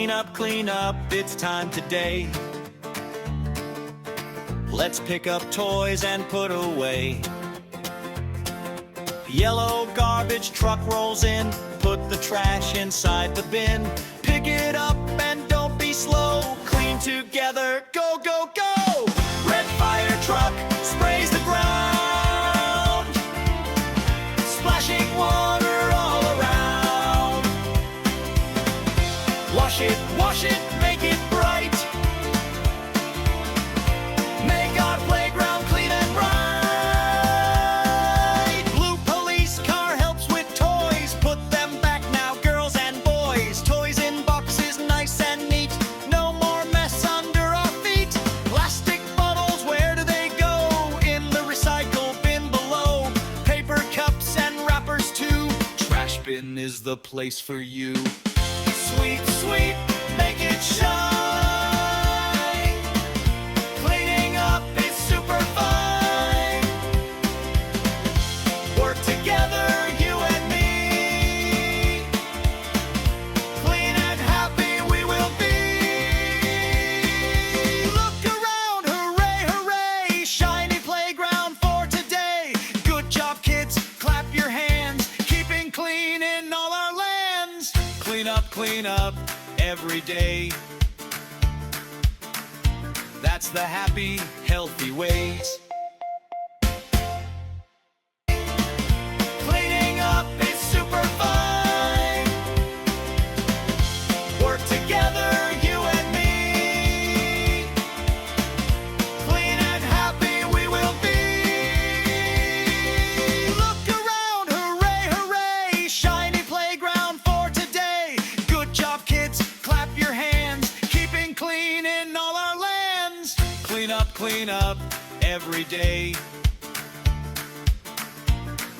clean up, it's time today. Let's pick up toys and put away. The yellow garbage truck rolls in, put the trash inside the bin. Pick it up and don't be slow, clean together, go, go, go! Red fire truck sprays the ground, splashing water all around. Wash it, make it bright. Make our playground clean and bright. Blue police car helps with toys. Put them back now, girls and boys. Toys in boxes, nice and neat. No more mess under our feet. Plastic bottles, where do they go? In the recycle bin below. Paper cups and wrappers too. Trash bin is the place for you. Sweep, sweep, make it shine. Cleaning up is super fine. Work together, you and me. Clean and happy we will be. Look around, hooray, hooray. Shiny playground for today. Good job, kids, clap your hands. Keeping clean in all our lands. Clean up every day. That's the happy, healthy ways. Cleaning up is super fine. Work together, you and me. Clean and happy we will be. Look around, hooray, hooray. Shiny playground for today. Good job, kids, clap your hands. Keeping clean in all our lands. Clean up every day.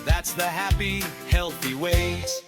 That's the happy, healthy ways.